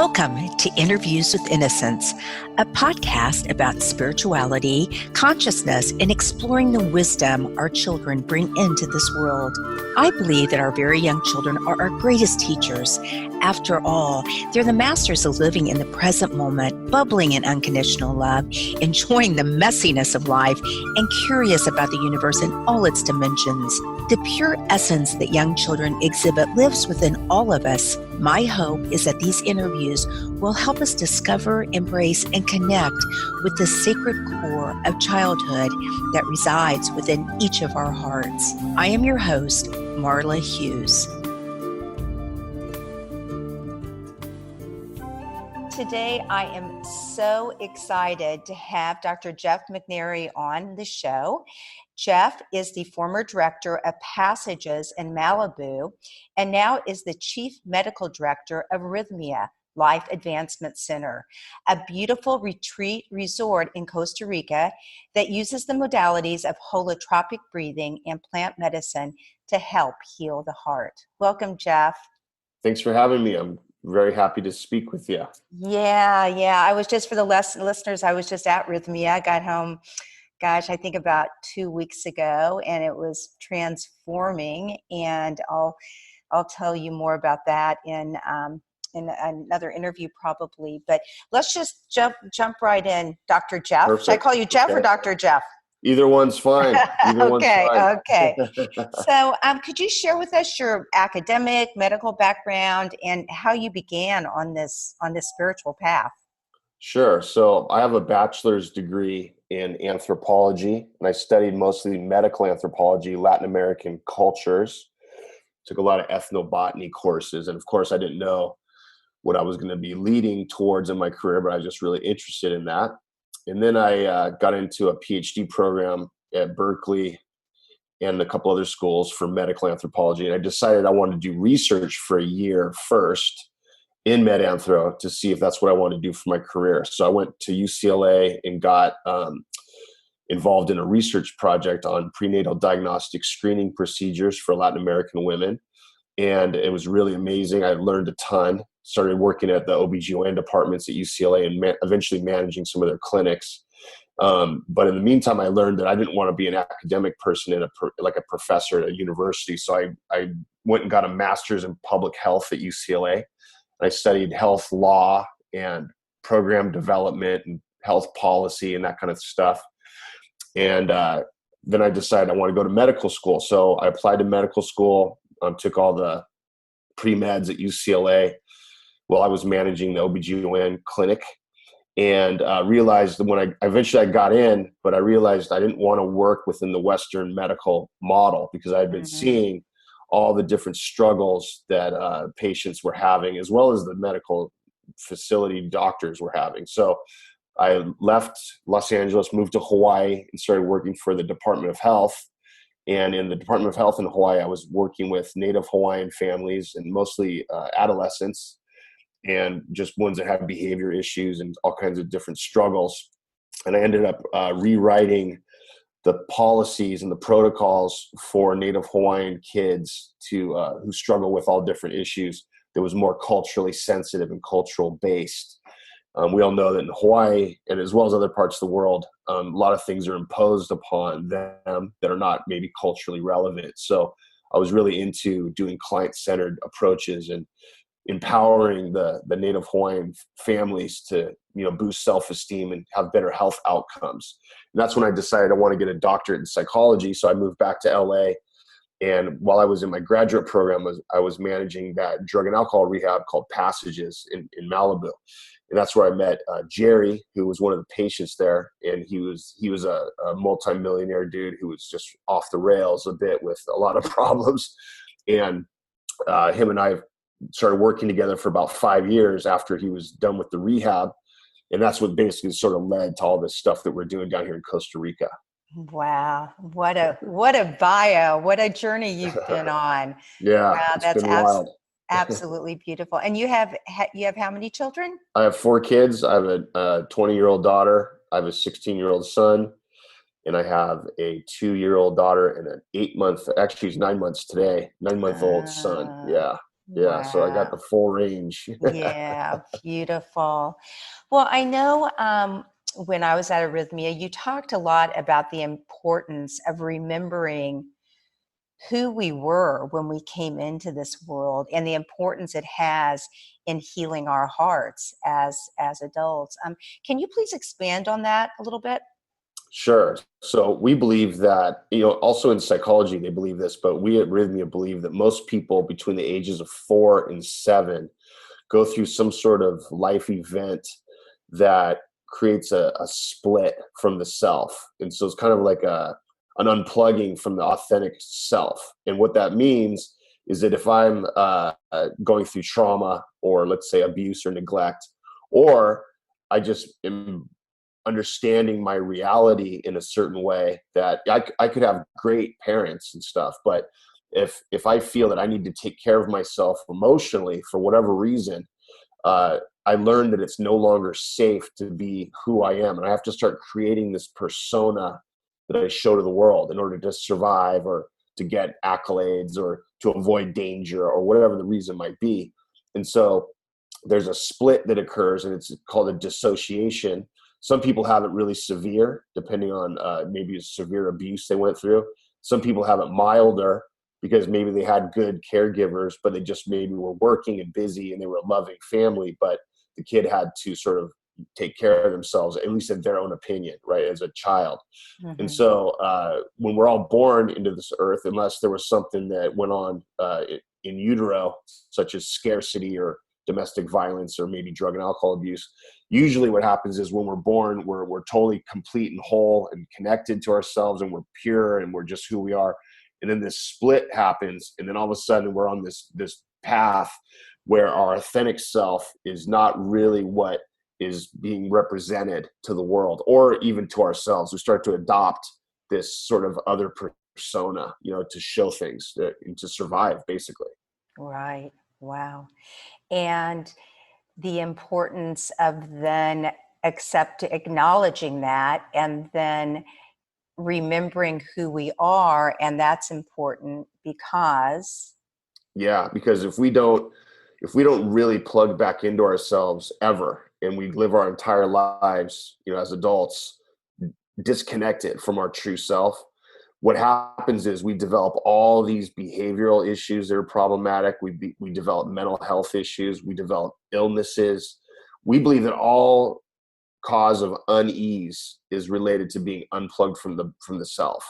Welcome to Interviews with Innocence, a podcast about spirituality, consciousness, and exploring the wisdom our children bring into this world. I believe that our very young children are our greatest teachers. After all, they're the masters of living in the present moment, bubbling in unconditional love, enjoying the messiness of life, and curious about the universe in all its dimensions. The pure essence that young children exhibit lives within all of us. My hope is that these interviews will help us discover, embrace, and connect with the sacred core of childhood that resides within each of our hearts. I am your host, Marla Hughes. Today, I am so excited to have Dr. Jeff McNairy on the show. Jeff is the former director of Passages in Malibu and now is the chief medical director of Rythmia Life Advancement Center, a beautiful retreat resort in Costa Rica that uses the modalities of holotropic breathing and plant medicine to help heal the heart. Welcome, Jeff. Thanks for having me. I'm very happy to speak with you. Yeah. I was just, for the listeners, I was just at Rythmia. I got home, I think about 2 weeks ago, and it was transforming. And I'll tell you more about that in another interview probably. But let's just jump right in, Dr. Jeff. Perfect. Should I call you Jeff or Dr. Jeff? Either one's fine. Okay. So could you share with us your academic, medical background and how you began on this spiritual path? Sure. So I have a bachelor's degree in anthropology, and I studied mostly medical anthropology, Latin American cultures, took a lot of ethnobotany courses. And of course, I didn't know what I was going to be leading towards in my career, but I was just really interested in that. And then I got into a PhD program at Berkeley and a couple other schools for medical anthropology. And I decided I wanted to do research for a year first in med anthro to see if that's what I wanted to do for my career. So I went to UCLA and got involved in a research project on prenatal diagnostic screening procedures for Latin American women. And it was really amazing. I learned a ton, started working at the OBGYN departments at UCLA and eventually managing some of their clinics. But in the meantime, I learned that I didn't want to be an academic person like a professor at a university. So I went and got a master's in public health at UCLA. I studied health law and program development and health policy and that kind of stuff. And then I decided I want to go to medical school. So I applied to medical school, took all the pre-meds at UCLA while I was managing the OBGYN clinic, and realized that when I eventually got in, but I realized I didn't want to work within the Western medical model because I had been seeing all the different struggles that patients were having, as well as the medical facility doctors were having. So I left Los Angeles, moved to Hawaii, and started working for the Department of Health. And in the Department of Health in Hawaii, I was working with Native Hawaiian families and mostly adolescents and just ones that have behavior issues and all kinds of different struggles. And I ended up rewriting the policies and the protocols for Native Hawaiian kids who struggle with all different issues that was more culturally sensitive and cultural based. We all know that in Hawaii, and as well as other parts of the world, a lot of things are imposed upon them that are not maybe culturally relevant. So I was really into doing client-centered approaches and empowering the Native Hawaiian families to boost self-esteem and have better health outcomes. And that's when I decided I want to get a doctorate in psychology. So I moved back to LA. And while I was in my graduate program, I was managing that drug and alcohol rehab called Passages in Malibu. And that's where I met Jerry, who was one of the patients there. And he was a multimillionaire dude who was just off the rails a bit with a lot of problems. And him and I started working together for about 5 years after he was done with the rehab. And that's what basically sort of led to all this stuff that we're doing down here in Costa Rica. Wow. What a bio. What a journey you've been on. Yeah. Wow, it's been wild. Absolutely beautiful. And you have how many children? I have 4 kids. I have a 20-year-old daughter. I have a 16-year-old son. And I have a 2-year-old daughter and an 8-month, actually he's 9 months today, 9-month-old son. Yeah. Yeah, so I got Wow. the full range. Yeah, beautiful. Well, I know when I was at Arrhythmia, you talked a lot about the importance of remembering who we were when we came into this world and the importance it has in healing our hearts as adults. Can you please expand on that a little bit? Sure. So we believe that, also in psychology, they believe this, but we at Rhythmia believe that most people between the ages of 4 and 7 go through some sort of life event that creates a split from the self. And so it's kind of like an unplugging from the authentic self. And what that means is that if I'm going through trauma or let's say abuse or neglect, or I just am understanding my reality in a certain way, that I could have great parents and stuff, but if I feel that I need to take care of myself emotionally for whatever reason, I learned that it's no longer safe to be who I am. And I have to start creating this persona that I show to the world in order to survive or to get accolades or to avoid danger or whatever the reason might be. And so there's a split that occurs, and it's called a dissociation. Some people have it really severe, depending on maybe a severe abuse they went through. Some people have it milder because maybe they had good caregivers, but they just maybe were working and busy and they were a loving family, but the kid had to sort of take care of themselves, at least in their own opinion, right, as a child. And Hmm. so when we're all born into this earth, unless there was something that went on in utero, such as scarcity or domestic violence or maybe drug and alcohol abuse, usually what happens is when we're born, we're totally complete and whole and connected to ourselves, and we're pure and we're just who we are. And then this split happens, and then all of a sudden we're on this path where our authentic self is not really what is being represented to the world or even to ourselves. We start to adopt this sort of other persona, to show things and to survive, basically. Right. Wow. And the importance of then acknowledging that and then remembering who we are. And that's important because, Yeah, because if we don't really plug back into ourselves ever, and we live our entire lives, as adults, disconnected from our true self, what happens is we develop all these behavioral issues that are problematic. We develop mental health issues. We develop illnesses. We believe that all cause of unease is related to being unplugged from the self.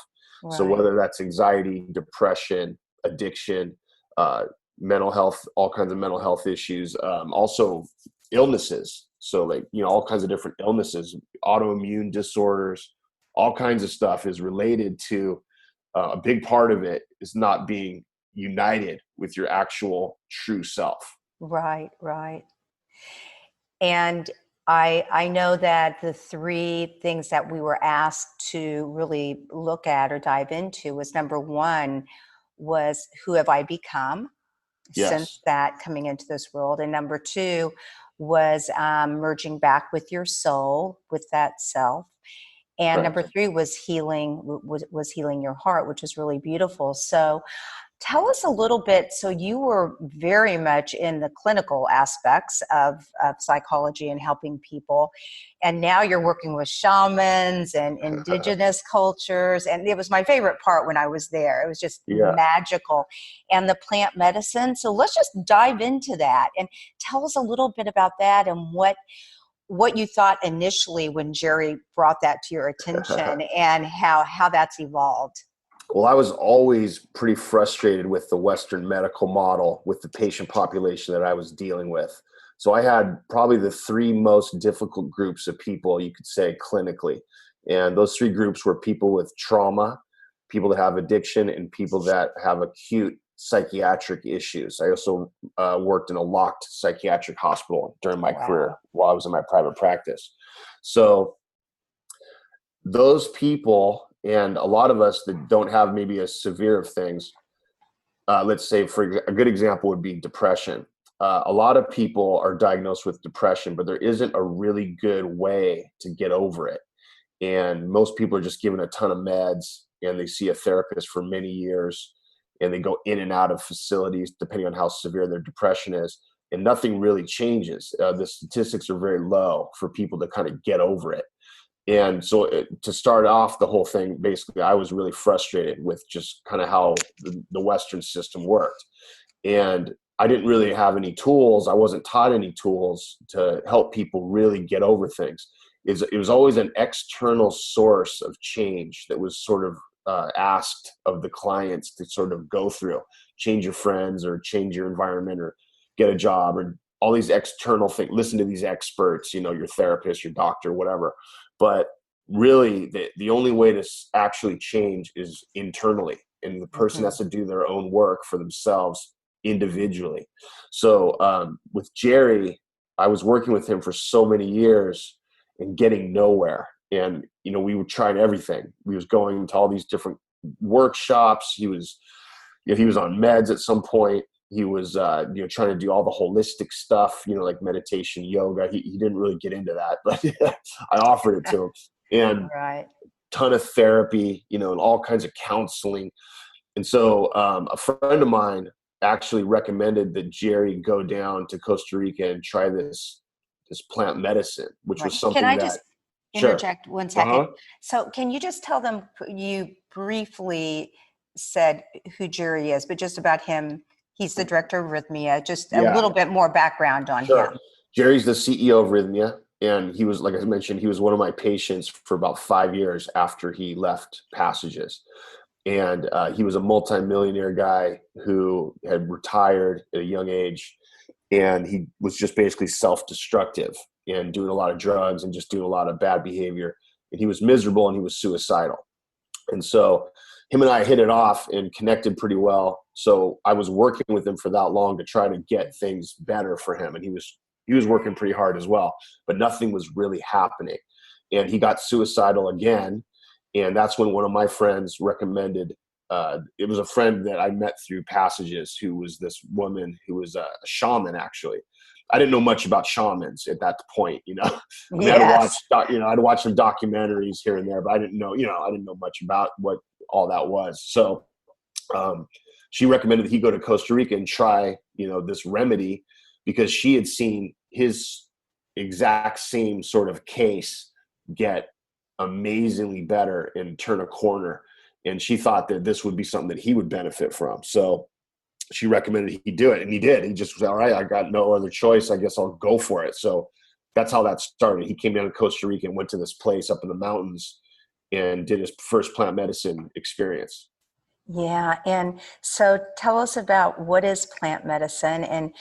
So right. whether that's anxiety, depression, addiction, uh, mental health, all kinds of mental health issues, also illnesses. So like, all kinds of different illnesses, autoimmune disorders, all kinds of stuff is related to a big part of it is not being united with your actual true self. Right, right. And I know that the three things that we were asked to really look at or dive into was number one was who have I become since Yes, that coming into this world, and number two was merging back with your soul, with that self, and number correct. three was was healing your heart, which is really beautiful. So tell us a little bit. So you were very much in the clinical aspects of psychology and helping people. And now you're working with shamans and indigenous cultures. And it was my favorite part when I was there. It was just Yeah. magical. And the plant medicine. So let's just dive into that and tell us a little bit about that and what you thought initially when Jerry brought that to your attention and how that's evolved. Well, I was always pretty frustrated with the Western medical model with the patient population that I was dealing with. So I had probably the three most difficult groups of people, you could say, clinically. And those three groups were people with trauma, people that have addiction, and people that have acute psychiatric issues. I also worked in a locked psychiatric hospital during my career Wow. while I was in my private practice. So those people and a lot of us that don't have maybe as severe of things, let's say for a good example would be depression. A lot of people are diagnosed with depression, but there isn't a really good way to get over it. And most people are just given a ton of meds and they see a therapist for many years. and they go in and out of facilities depending on how severe their depression is, and nothing really changes. The statistics are very low for people to kind of get over it. And so to start off the whole thing, basically, I was really frustrated with just kind of how the Western system worked. And I didn't really have any tools. I wasn't taught any tools to help people really get over things. It was always an external source of change that was sort of asked of the clients to sort of go through, change your friends or change your environment or get a job or all these external things, listen to these experts, your therapist, your doctor, whatever. But really the only way to actually change is internally, and the person has to do their own work for themselves individually. So with Jerry, I was working with him for so many years and getting nowhere. And, we were trying everything. We was going to all these different workshops. He was on meds at some point. He was, trying to do all the holistic stuff, like meditation, yoga. He didn't really get into that, but I offered it to him, and ton of therapy, and all kinds of counseling. And so a friend of mine actually recommended that Jerry go down to Costa Rica and try this plant medicine, which was something Can I that, just interject 1 second? Uh-huh. So can you just tell them, you briefly said who Jerry is, but just about him, he's the director of Rythmia, just a little bit more background on him. Jerry's the CEO of Rythmia, and he was, like I mentioned, he was one of my patients for about 5 years after he left Passages. And he was a multimillionaire guy who had retired at a young age, and he was just basically self-destructive and doing a lot of drugs and just doing a lot of bad behavior. And he was miserable and he was suicidal. And so him and I hit it off and connected pretty well. So I was working with him for that long to try to get things better for him. And he was working pretty hard as well, but nothing was really happening. And he got suicidal again. And that's when one of my friends recommended, it was a friend that I met through Passages, who was this woman who was a shaman, actually. I didn't know much about shamans at that point, I mean, I'd watch some documentaries here and there, but I didn't know much about what all that was. So she recommended that he go to Costa Rica and try, this remedy, because she had seen his exact same sort of case get amazingly better and turn a corner. And she thought that this would be something that he would benefit from. So she recommended he do it, and he did. He just was, all right, I got no other choice. I guess I'll go for it. So that's how that started. He came down to Costa Rica and went to this place up in the mountains and did his first plant medicine experience. Yeah. And so tell us about what is plant medicine and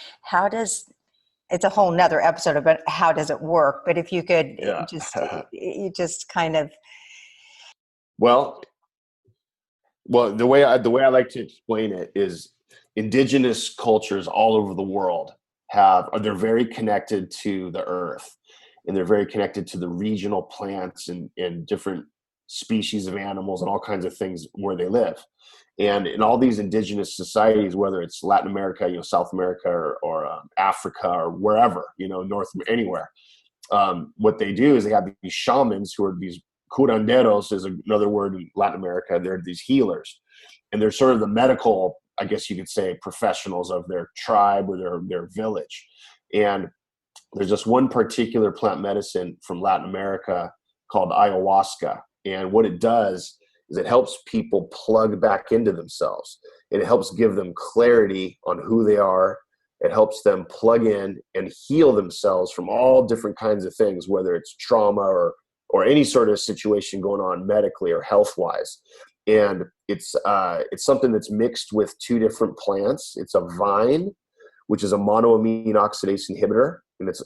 it's a whole nother episode about how does it work, but if you could just kind of. Well, the way I like to explain it is indigenous cultures all over the world they're very connected to the earth, and they're very connected to the regional plants and different species of animals and all kinds of things where they live. And in all these indigenous societies, whether it's Latin America, South America, or Africa, or wherever, anywhere, what they do is they have these shamans who are these curanderos, is another word in Latin America. They're these healers, and they're sort of the medical, I guess you could say, professionals of their tribe or their village. And there's just one particular plant medicine from Latin America called ayahuasca. And what it does is it helps people plug back into themselves. And it helps give them clarity on who they are. It helps them plug in and heal themselves from all different kinds of things, whether it's trauma or any sort of situation going on medically or health-wise. And it's something that's mixed with two different plants. It's a vine, which is a monoamine oxidase inhibitor,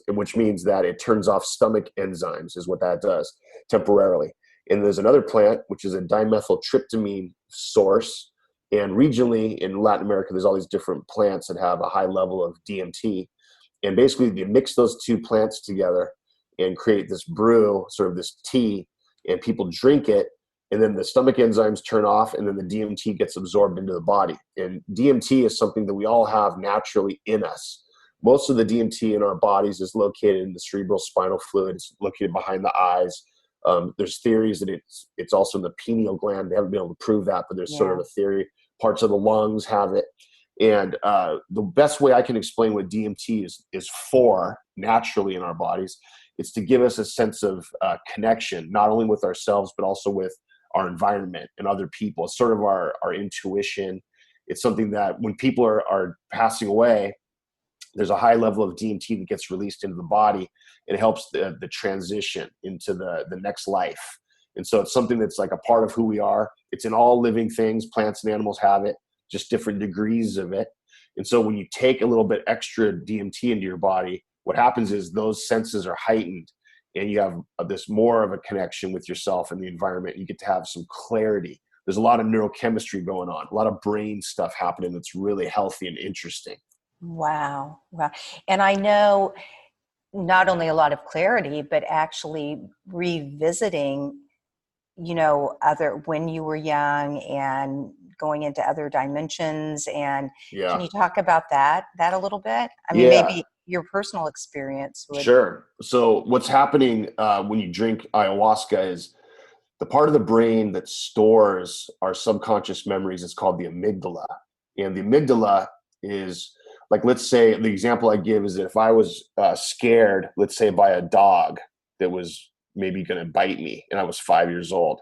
which means that it turns off stomach enzymes, is what that does temporarily. And there's another plant, which is a dimethyltryptamine source. And regionally in Latin America, there's all these different plants that have a high level of DMT. And basically you mix those two plants together and create this brew, sort of this tea, and people drink it. And then the stomach enzymes turn off, and then the DMT gets absorbed into the body. And DMT is something that we all have naturally in us. Most of the DMT in our bodies is located in the cerebral spinal fluid. It's located behind the eyes. There's theories that it's also in the pineal gland. They haven't been able to prove that, but there's sort of a theory. parts of the lungs have it. And the best way I can explain what DMT is for naturally in our bodies, it's to give us a sense of connection, not only with ourselves, but also with our environment and other people. It's sort of our intuition. It's something that when people are passing away, there's a high level of DMT that gets released into the body, and it helps the transition into the next life. And so it's something that's like a part of who we are. It's in all living things. Plants and animals have it, just different degrees of it. And so when you take a little bit extra DMT into your body, what happens is those senses are heightened, and you have this more of a connection with yourself and the environment. You get to have some clarity. There's a lot of neurochemistry going on, a lot of brain stuff happening that's really healthy and interesting. Wow. Wow. And I know not only a lot of clarity, but actually revisiting, other when you were young and going into other dimensions. And can you talk about that a little bit? I mean, maybe your personal experience would. Sure. So what's happening when you drink ayahuasca is the part of the brain that stores our subconscious memories is called the amygdala. And the amygdala is, like, let's say the example I give is that if I was scared, let's say by a dog that was maybe going to bite me and I was 5 years old,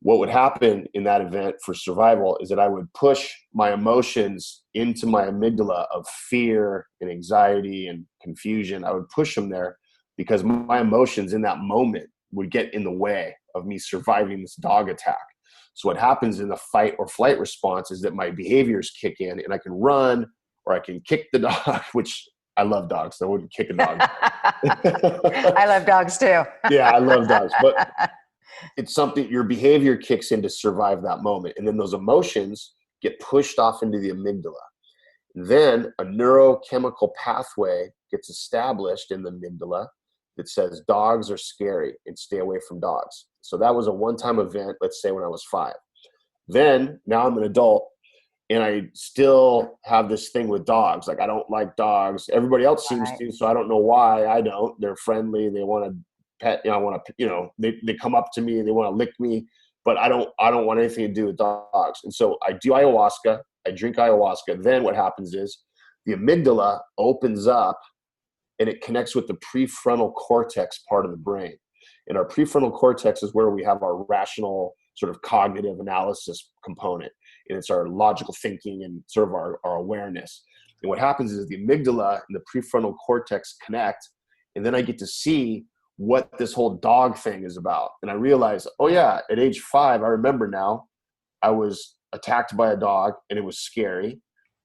what would happen in that event for survival is that I would push my emotions into my amygdala of fear and anxiety and confusion. I would push them there because my emotions in that moment would get in the way of me surviving this dog attack. So what happens in the fight or flight response is that my behaviors kick in, and I can run or I can kick the dog, which I love dogs, so I wouldn't kick a dog. I love dogs too. Yeah, I love dogs. But it's something, your behavior kicks in to survive that moment. And then those emotions get pushed off into the amygdala. Then a neurochemical pathway gets established in the amygdala that says dogs are scary and stay away from dogs. So that was a one-time event, let's say when I was 5. Then now I'm an adult, and I still have this thing with dogs. Like, I don't like dogs. Everybody else seems to, so I don't know why I don't. They're friendly. They want to pet, I want to, they come up to me and they want to lick me, but I don't want anything to do with dogs. And so I do ayahuasca, I drink ayahuasca. Then what happens is the amygdala opens up and it connects with the prefrontal cortex part of the brain. And our prefrontal cortex is where we have our rational sort of cognitive analysis component. And it's our logical thinking and sort of our awareness. And what happens is the amygdala and the prefrontal cortex connect, and then I get to see what this whole dog thing is about. And I realized, oh yeah, at age 5, I remember now, I was attacked by a dog and it was scary,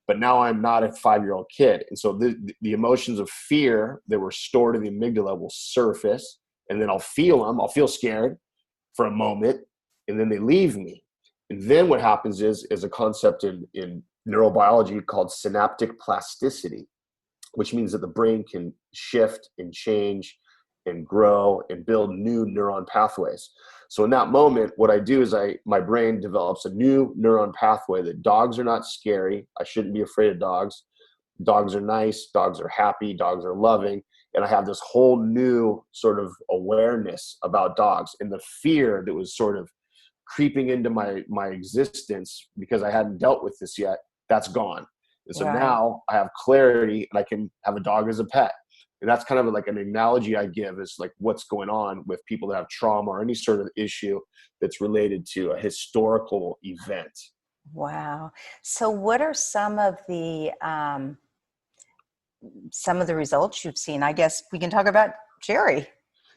but now I'm not a 5-year-old kid. And so the emotions of fear that were stored in the amygdala will surface, and then I'll feel them. I'll feel scared for a moment, and then they leave me. And then what happens is a concept in neurobiology called synaptic plasticity, which means that the brain can shift and change and grow and build new neuron pathways. So in that moment, what I do is my brain develops a new neuron pathway that dogs are not scary. I shouldn't be afraid of dogs. Dogs are nice. Dogs are happy. Dogs are loving. And I have this whole new sort of awareness about dogs, and the fear that was sort of creeping into my existence because I hadn't dealt with this yet, that's gone. And so now I have clarity, and I can have a dog as a pet. And that's kind of like an analogy I give, is like what's going on with people that have trauma or any sort of issue that's related to a historical event. Wow. So what are some of the results you've seen? I guess we can talk about Jerry.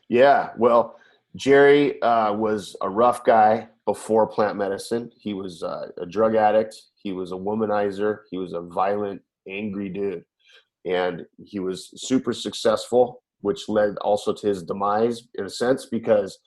Yeah. Well, Jerry was a rough guy before plant medicine. He was a drug addict. He was a womanizer. He was a violent, angry dude. And he was super successful, which led also to his demise in a sense, because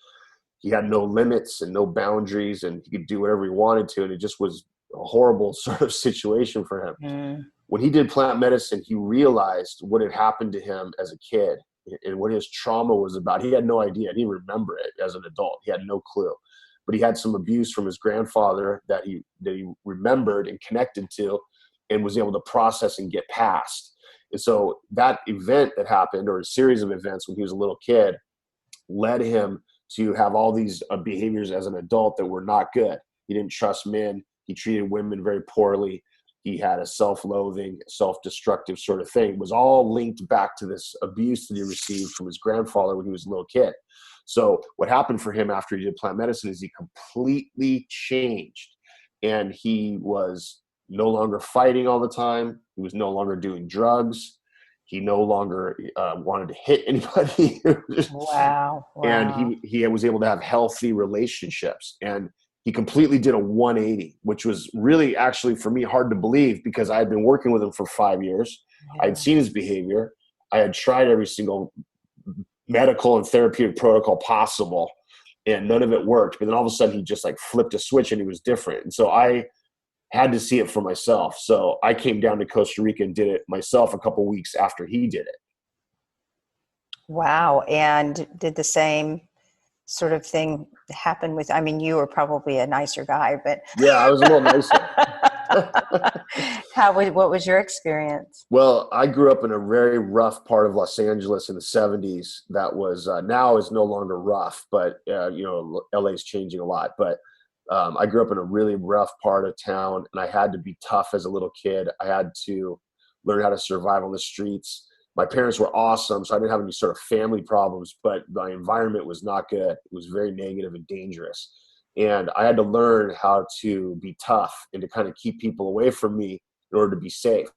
he had no limits and no boundaries, and he could do whatever he wanted to. And it just was a horrible sort of situation for him. When he did plant medicine, he realized what had happened to him as a kid and what his trauma was about. He had no idea. He didn't remember it as an adult. He had no clue. But he had some abuse from his grandfather that he remembered and connected to and was able to process and get past. And so that event that happened, or a series of events when he was a little kid, led him to have all these behaviors as an adult that were not good. He didn't trust men. He treated women very poorly. He had a self-loathing, self-destructive sort of thing. It was all linked back to this abuse that he received from his grandfather when he was a little kid. So what happened for him after he did plant medicine is he completely changed. And he was no longer fighting all the time. He was no longer doing drugs. He no longer wanted to hit anybody. Wow. And he was able to have healthy relationships. And he completely did a 180, which was really actually for me hard to believe, because I had been working with him for 5 years. Yeah. I had seen his behavior. I had tried every single medical and therapeutic protocol possible, and none of it worked. But then all of a sudden he just like flipped a switch and he was different. And so I had to see it for myself. So I came down to Costa Rica and did it myself a couple weeks after he did it. Wow. And did the same sort of thing happen with, I mean, you were probably a nicer guy, but yeah, I was a little nicer. What was your experience? Well, I grew up in a very rough part of Los Angeles in the 70s. That was now is no longer rough, but LA is changing a lot. But I grew up in a really rough part of town, and I had to be tough as a little kid. I had to learn how to survive on the streets. My parents were awesome, so I didn't have any sort of family problems, but my environment was not good. It was very negative and dangerous. And I had to learn how to be tough and to kind of keep people away from me in order to be safe.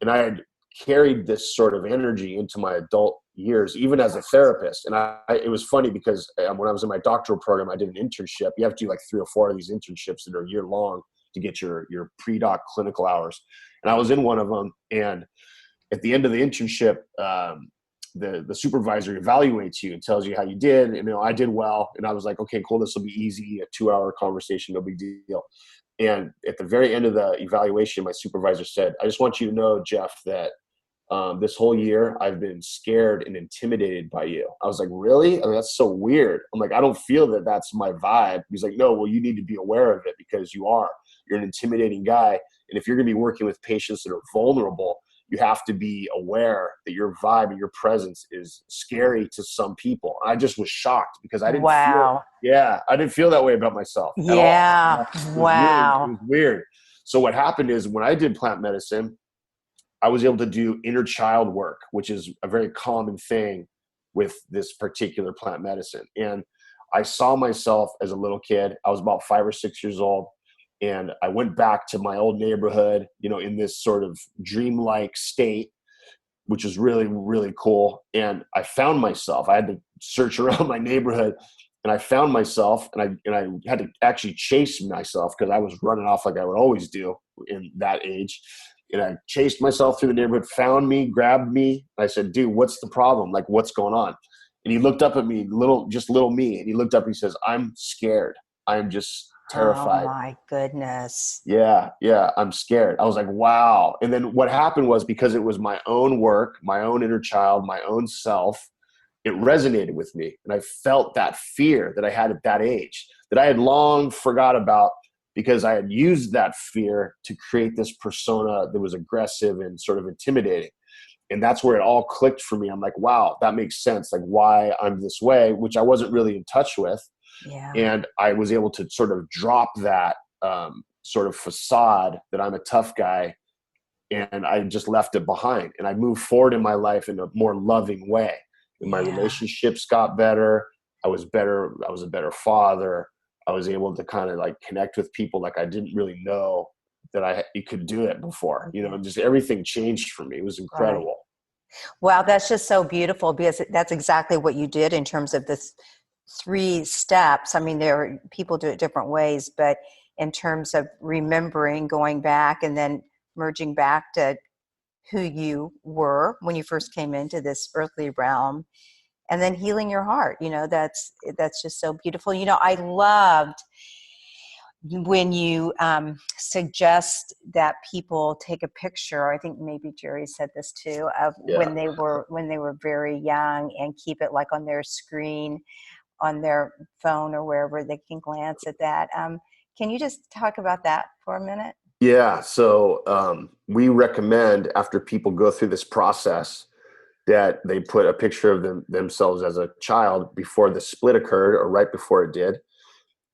And I had carried this sort of energy into my adult years, even as a therapist. And it was funny because when I was in my doctoral program, I did an internship. You have to do like 3 or 4 of these internships that are a year long to get your pre-doc clinical hours. And I was in one of them. And at the end of the internship, the supervisor evaluates you and tells you how you did. And I did well. And I was like, okay, cool. This will be easy. A 2-hour conversation, no big deal. And at the very end of the evaluation, my supervisor said, I just want you to know, Jeff, that this whole year I've been scared and intimidated by you. I was like, really? I mean, that's so weird. I'm like, I don't feel that that's my vibe. He's like, no, well, you need to be aware of it because you're an intimidating guy. And if you're going to be working with patients that are vulnerable, you have to be aware that your vibe and your presence is scary to some people. I just was shocked because I didn't I didn't feel that way about myself at all. It was weird. So what happened is when I did plant medicine, I was able to do inner child work, which is a very common thing with this particular plant medicine. And I saw myself as a little kid. I was about 5 or 6 years old. And I went back to my old neighborhood, in this sort of dreamlike state, which was really, really cool. And I found myself. I had to search around my neighborhood, and I found myself, and I had to actually chase myself because I was running off like I would always do in that age. And I chased myself through the neighborhood, found me, grabbed me. And I said, dude, what's the problem? Like, what's going on? And he looked up at me, little me. And he looked up and he says, I'm scared. I'm just terrified. Oh my goodness. Yeah. I'm scared. I was like, wow. And then what happened was, because it was my own work, my own inner child, my own self, it resonated with me. And I felt that fear that I had at that age that I had long forgot about, because I had used that fear to create this persona that was aggressive and sort of intimidating. And that's where it all clicked for me. I'm like, wow, that makes sense. Like why I'm this way, which I wasn't really in touch with. Yeah. And I was able to sort of drop that sort of facade that I'm a tough guy, and I just left it behind. And I moved forward in my life in a more loving way. And my relationships got better. I was a better father. I was able to kind of like connect with people like I didn't really know that you could do it before. Just everything changed for me. It was incredible. Right. Wow, that's just so beautiful, because that's exactly what you did in terms of this 3 steps. I mean, people do it different ways, but in terms of remembering, going back, and then merging back to who you were when you first came into this earthly realm, and then healing your heart, that's just so beautiful. I loved when you suggest that people take a picture. I think maybe Jerry said this too, of when they were very young, and keep it like on their screen, on their phone, or wherever they can glance at that. Can you just talk about that for a minute? Yeah. So we recommend, after people go through this process, that they put a picture of themselves as a child before the split occurred, or right before it did.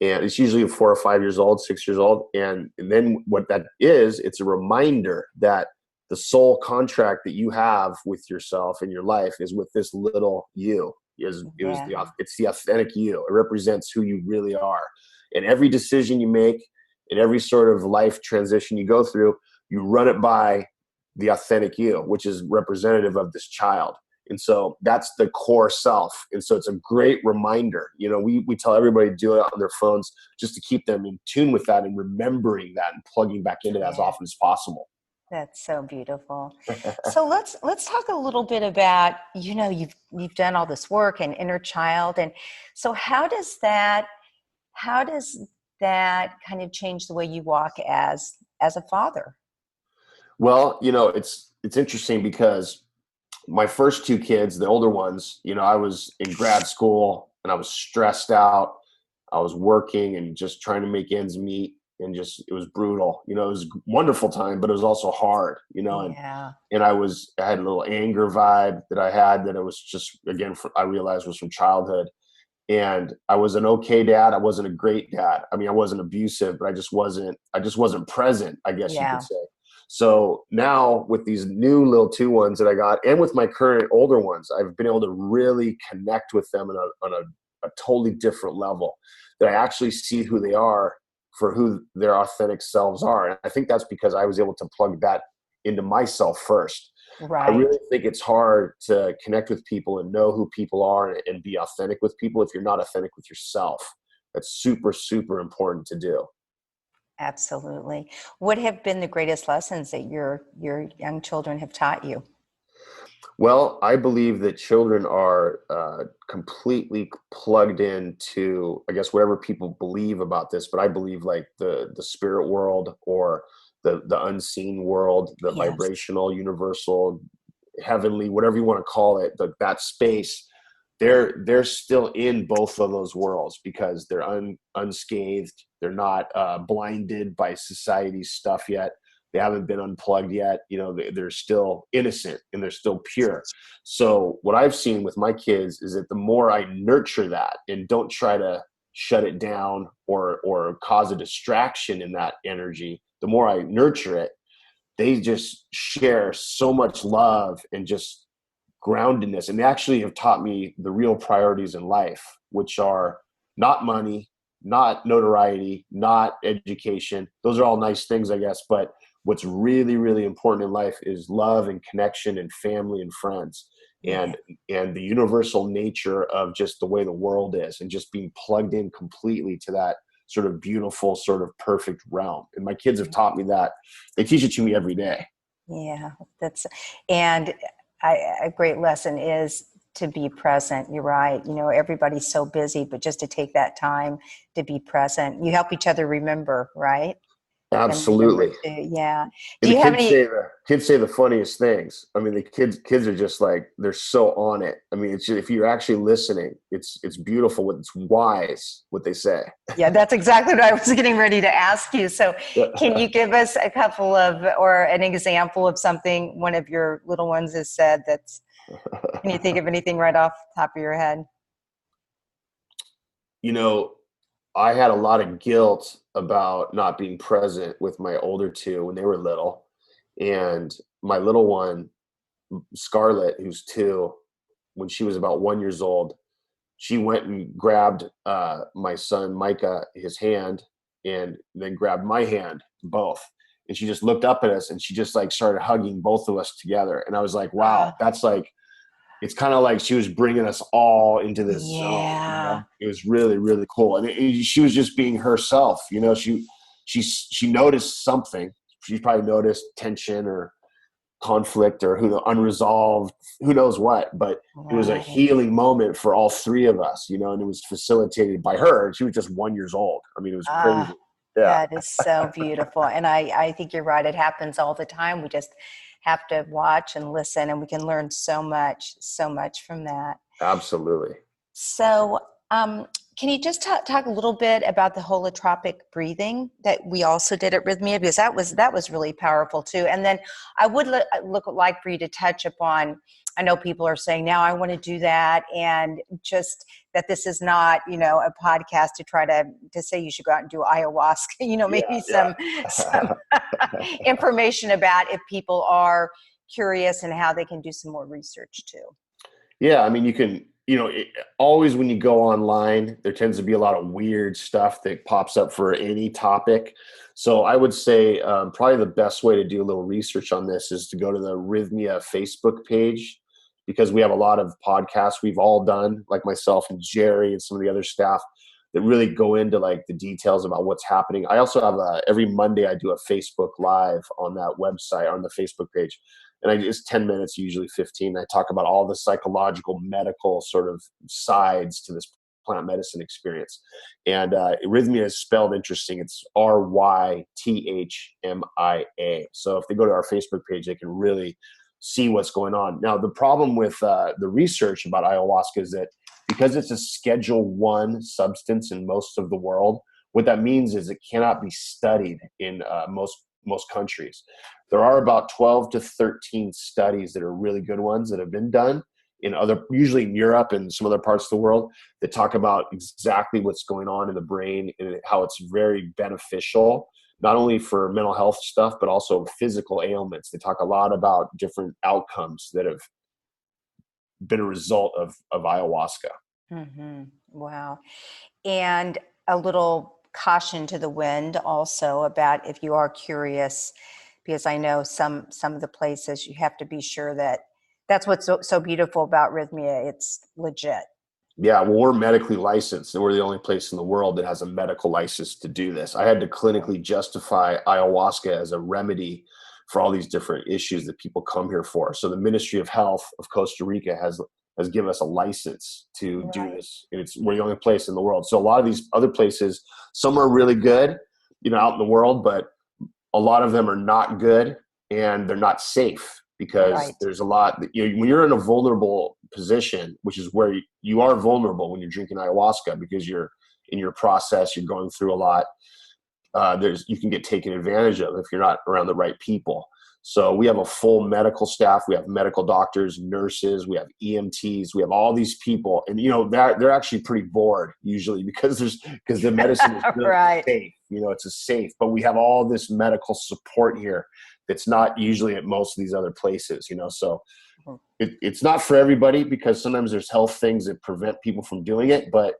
And it's usually 4 or 5 years old, 6 years old. And then what that is, it's a reminder that the soul contract that you have with yourself in your life is with this little you. It's the authentic you. It represents who you really are. And every decision you make, in every sort of life transition you go through, you run it by the authentic you, which is representative of this child. And so that's the core self. And so it's a great reminder. We tell everybody to do it on their phones just to keep them in tune with that and remembering that and plugging back into that as often as possible. That's so beautiful. So let's talk a little bit about, you've done all this work and inner child. And so how does that kind of change the way you walk as a father? Well, it's interesting because my first two kids, the older ones, I was in grad school and I was stressed out. I was working and just trying to make ends meet, and it was brutal. It was a wonderful time, but it was also hard, and I had a little anger vibe that I had that it was just, again, I realized was from childhood. And I was an okay dad. I wasn't a great dad. I mean, I wasn't abusive, but I just wasn't present, I guess you could say. So now with these new little two ones that I got, and with my current older ones, I've been able to really connect with them on a totally different level, that I actually see who they are for who their authentic selves are. And I think that's because I was able to plug that into myself first. Right. I really think it's hard to connect with people and know who people are and be authentic with people if you're not authentic with yourself. That's super, super important to do. Absolutely. What have been the greatest lessons that your young children have taught you? Well, I believe that children are completely plugged into, I guess, whatever people believe about this, but I believe like the spirit world, or the unseen world, the vibrational, universal, heavenly, whatever you want to call it, that space. They're still in both of those worlds because they're unscathed. They're not blinded by society's stuff yet. They haven't been unplugged yet. They're still innocent and they're still pure. So what I've seen with my kids is that the more I nurture that and don't try to shut it down or cause a distraction in that energy, the more I nurture it, they just share so much love and just groundedness. And they actually have taught me the real priorities in life, which are not money, not notoriety, not education. Those are all nice things, I guess. But what's really, really important in life is love and connection and family and friends, and the universal nature of just the way the world is, and just being plugged in completely to that sort of beautiful, sort of perfect realm. And my kids have taught me that. They teach it to me every day. Yeah, a great lesson is to be present. You're right. Everybody's so busy, but just to take that time to be present. You help each other remember, right? Absolutely. Yeah. Do you have any? Kids say the funniest things. I mean, the kids are just like, they're so on it. I mean, it's just, if you're actually listening, it's beautiful. It's wise what they say. Yeah, that's exactly what I was getting ready to ask you. So can you give us a couple of, or an example of something one of your little ones has said can you think of anything right off the top of your head? I had a lot of guilt about not being present with my older two when they were little. And my little one, Scarlett, who's 2, when she was about 1 year old, she went and grabbed my son, Micah, his hand, and then grabbed my hand, both. And she just looked up at us and she just like started hugging both of us together. And I was like, wow, that's like, it's kind of like she was bringing us all into this zone. It was really, really cool. And she was just being herself. She noticed something. She probably noticed tension or conflict or unresolved, who knows what. But it was a healing moment for all three of us, and it was facilitated by her. And she was just 1 year old. I mean, it was crazy. Yeah. That is so beautiful. And I think you're right. It happens all the time. We just have to watch and listen, and we can learn so much from that. Absolutely. So Can you just talk a little bit about the holotropic breathing that we also did at Rythmia? Because that was really powerful too. And then I would like for you to touch upon, I know people are saying now I want to do that, and just that this is not, a podcast to try to say you should go out and do ayahuasca, maybe some information about if people are curious and how they can do some more research too. Yeah, I mean, you can, always when you go online, there tends to be a lot of weird stuff that pops up for any topic. So I would say probably the best way to do a little research on this is to go to the Rythmia Facebook page, because we have a lot of podcasts we've all done, like myself and Jerry and some of the other staff, that really go into like the details about what's happening. I also have every Monday I do a Facebook Live on that website, on the Facebook page. And it's 10 minutes, usually 15. I talk about all the psychological, medical sort of sides to this plant medicine experience. And Rythmia is spelled interesting. It's Rythmia. So if they go to our Facebook page, they can really see what's going on. Now, the problem with the research about ayahuasca is that because it's a Schedule 1 substance in most of the world, what that means is it cannot be studied in most countries. There are about 12 to 13 studies that are really good ones that have been done usually in Europe and some other parts of the world, that talk about exactly what's going on in the brain and how it's very beneficial, not only for mental health stuff, but also physical ailments. They talk a lot about different outcomes that have been a result of ayahuasca. Mm-hmm. Wow. And a little caution to the wind also about, if you are curious, because I know some of the places you have to be sure that's what's so beautiful about Rythmia. It's legit. Yeah, well, we're medically licensed, and we're the only place in the world that has a medical license to do this. I had to clinically justify ayahuasca as a remedy for all these different issues that people come here for. So the Ministry of Health of Costa Rica has given us a license to do this. And we're the only place in the world. So a lot of these other places, some are really good, out in the world, but a lot of them are not good, and they're not safe, because there's a lot that, when you're in a vulnerable position, which is where you are vulnerable when you're drinking ayahuasca, because you're in your process, you're going through a lot. You can get taken advantage of if you're not around the right people. So we have a full medical staff. We have medical doctors, nurses, we have EMTs, we have all these people, and they're actually pretty bored usually, because the medicine is really safe. It's a safe, but we have all this medical support here that's not usually at most of these other places. So it's not for everybody, because sometimes there's health things that prevent people from doing it. But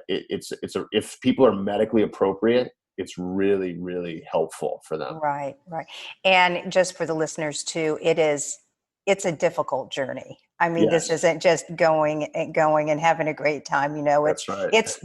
if people are medically appropriate, it's really, really helpful for them. Right. And just for the listeners too, it's a difficult journey. I mean, This isn't just going and having a great time. It's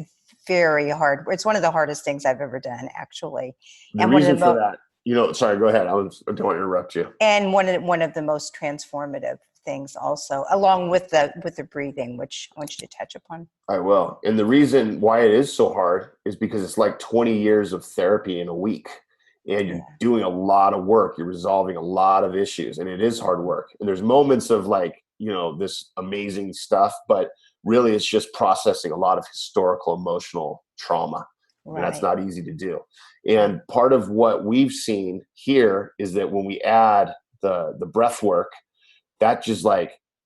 very hard. It's one of the hardest things I've ever done, actually. The reason for that, sorry, go ahead. I don't want to interrupt you. And one of the most transformative things also, along with the breathing, which I want you to touch upon. I will. And the reason why it is so hard is because it's like 20 years of therapy in a week, and you're doing a lot of work. You're resolving a lot of issues, and it is hard work. And there's moments of this amazing stuff, but really it's just processing a lot of historical, emotional trauma. And that's not easy to do. And part of what we've seen here is that when we add the breath work, that just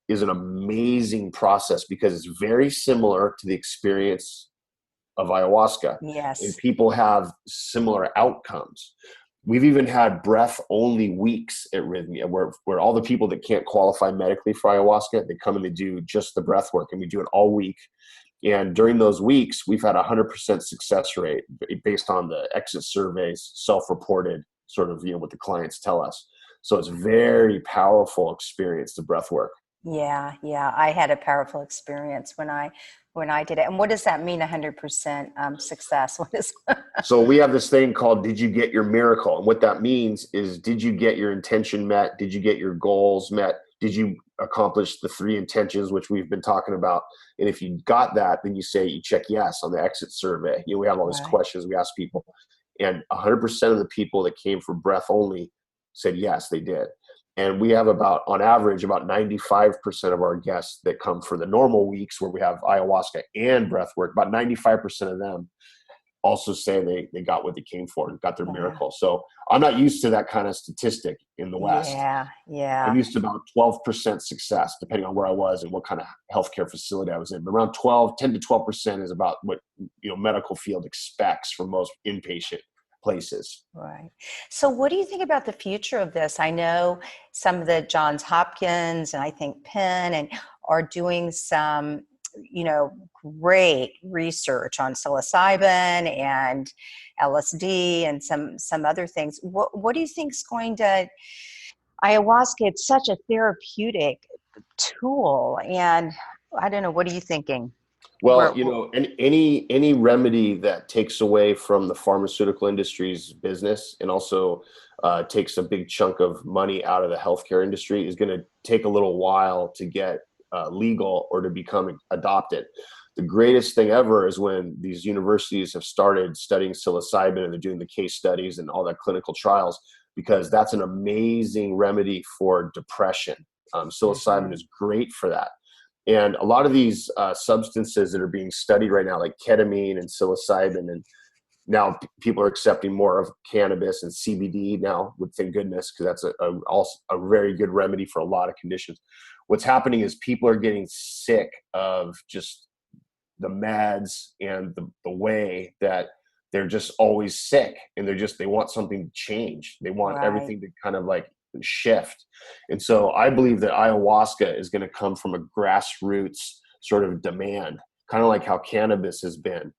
is an amazing process, because it's very similar to the experience of ayahuasca. Yes. And people have similar outcomes. We've even had breath only weeks at Rythmia, where all the people that can't qualify medically for ayahuasca, they come and they do just the breath work, and we do it all week. And during those weeks, we've had 100% success rate based on the exit surveys, self-reported, sort of, what the clients tell us. So it's very powerful experience, the breath work. Yeah. I had a powerful experience when I did it. And what does that mean, 100% success? What is? So we have this thing called, did you get your miracle? And what that means is, did you get your intention met? Did you get your goals met? Did you accomplish the 3 intentions, which we've been talking about? And if you got that, then you check yes on the exit survey. We have all these questions we ask people, and 100% of the people that came for breath only said yes, they did. And we have on average, about 95% of our guests that come for the normal weeks where we have ayahuasca and breath work, about 95% of them also say they got what they came for and got their miracle. So I'm not used to that kind of statistic in the West. Yeah. I'm used to about 12% success, depending on where I was and what kind of healthcare facility I was in. But around 10 to 12% is about what, medical field expects from most inpatient places. Right. So what do you think about the future of this? I know some of the Johns Hopkins and I think Penn and are doing some, great research on psilocybin and LSD and some other things. What do you think is going to ayahuasca? It's such a therapeutic tool, and I don't know. What are you thinking? Well, any remedy that takes away from the pharmaceutical industry's business and also takes a big chunk of money out of the healthcare industry is going to take a little while to get legal or to become adopted. The greatest thing ever is when these universities have started studying psilocybin and they're doing the case studies and all that clinical trials, because that's an amazing remedy for depression. Psilocybin is great for that. And a lot of these substances that are being studied right now, like ketamine and psilocybin, and now people are accepting more of cannabis and CBD now, thank goodness, because that's also a very good remedy for a lot of conditions. What's happening is people are getting sick of just the meds and the way that they're just always sick, and they want something to change. They want everything to kind of like shift. And so I believe that ayahuasca is going to come from a grassroots sort of demand, kind of like how cannabis has been.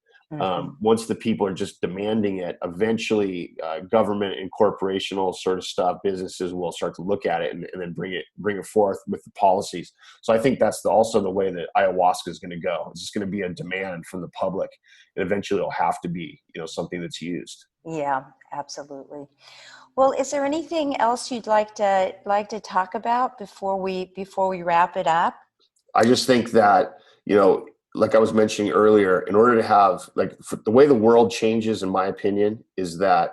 Once the people are just demanding it, eventually government and corporational sort of stuff, businesses will start to look at it and then bring it forth with the policies. So I think that's also the way that ayahuasca is going to go. It's just going to be a demand from the public, and eventually it'll have to be, something that's used. Yeah, absolutely. Well, is there anything else you'd like to talk about before we wrap it up? I just think that, like I was mentioning earlier, in order to have, the way the world changes, in my opinion, is that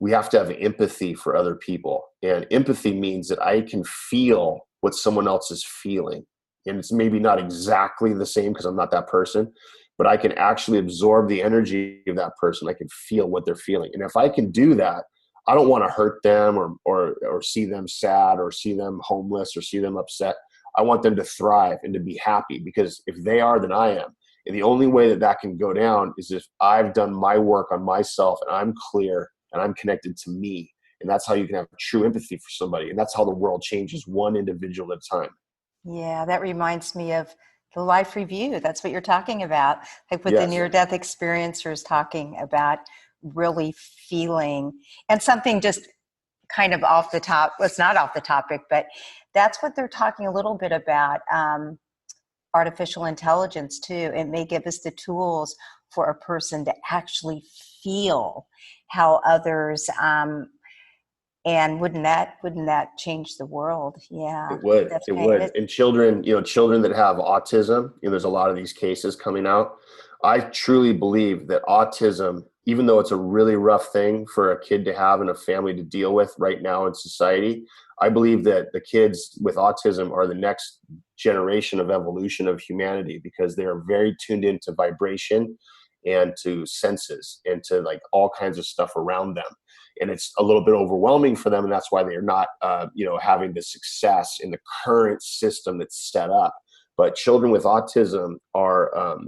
we have to have empathy for other people. And empathy means that I can feel what someone else is feeling. And it's maybe not exactly the same because I'm not that person, but I can actually absorb the energy of that person. I can feel what they're feeling. And if I can do that, I don't want to hurt them or see them sad or see them homeless or see them upset. I want them to thrive and to be happy, because if they are, then I am. And the only way that can go down is if I've done my work on myself and I'm clear and I'm connected to me. And that's how you can have true empathy for somebody. And that's how the world changes, one individual at a time. Yeah, that reminds me of the life review. That's what you're talking about. Like with the near-death experiencers talking about really feeling, and something just kind of off the top, well, it's not off the topic, but that's what they're talking a little bit about, artificial intelligence too. It may give us the tools for a person to actually feel how others, and wouldn't that change the world? Yeah. It would. And children that have autism, there's a lot of these cases coming out. I truly believe that autism, even though it's a really rough thing for a kid to have and a family to deal with right now in society, I believe that the kids with autism are the next generation of evolution of humanity, because they are very tuned into vibration and to senses and to like all kinds of stuff around them. And it's a little bit overwhelming for them. And that's why they're not, having the success in the current system that's set up. But children with autism are,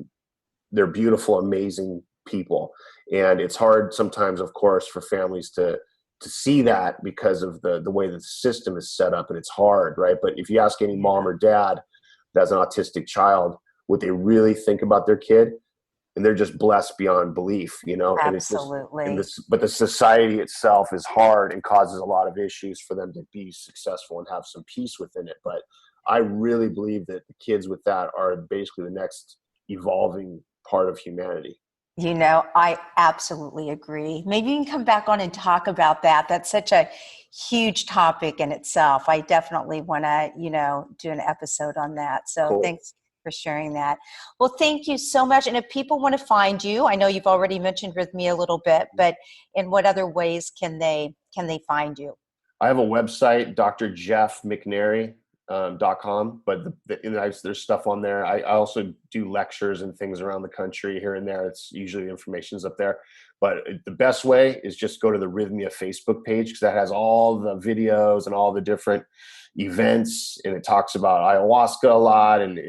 they're beautiful, amazing people. And it's hard sometimes, of course, for families to see that because of the way that the system is set up, and it's hard, right? But if you ask any mom or dad that has an autistic child, what they really think about their kid, and they're just blessed beyond belief, Absolutely. And but the society itself is hard and causes a lot of issues for them to be successful and have some peace within it. But I really believe that the kids with that are basically the next evolving part of humanity. I absolutely agree. Maybe you can come back on and talk about that. That's such a huge topic in itself. I definitely want to, do an episode on that. So Cool. Thanks for sharing that. Well, thank you so much. And if people want to find you, I know you've already mentioned Rythmia a little bit, but in what other ways can they find you? I have a website, drmcnairy.com, but there's stuff on there. I also do lectures and things around the country here and there. It's usually information's up there. But the best way is just go to the Rythmia Facebook page, because that has all the videos and all the different events, and it talks about ayahuasca a lot. And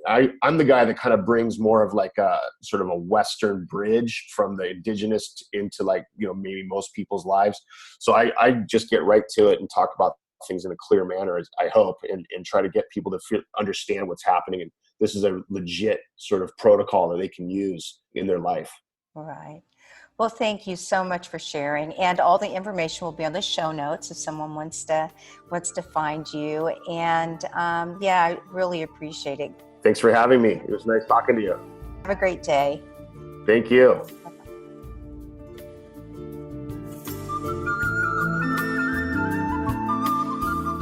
I'm the guy that kind of brings more of like a sort of a Western bridge from the indigenous into like, maybe most people's lives. So I just get right to it and talk about things in a clear manner, I hope, and try to get people to understand what's happening. And this is a legit sort of protocol that they can use in their life. All right. Well, thank you so much for sharing, and all the information will be on the show notes if someone wants to find you. And I really appreciate it. Thanks for having me. It was nice talking to you. Have a great day. Thank you.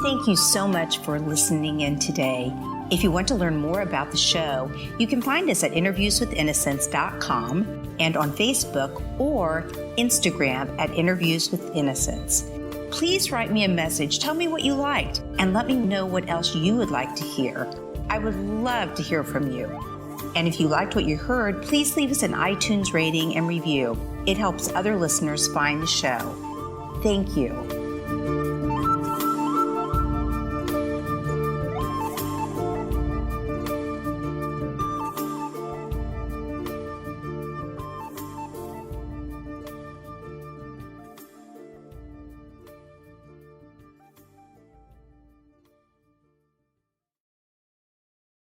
Thank you so much for listening in today. If you want to learn more about the show, you can find us at interviewswithinnocence.com and on Facebook or Instagram at Interviews with Innocence. Please write me a message, tell me what you liked, and let me know what else you would like to hear. I would love to hear from you. And if you liked what you heard, please leave us an iTunes rating and review. It helps other listeners find the show. Thank you.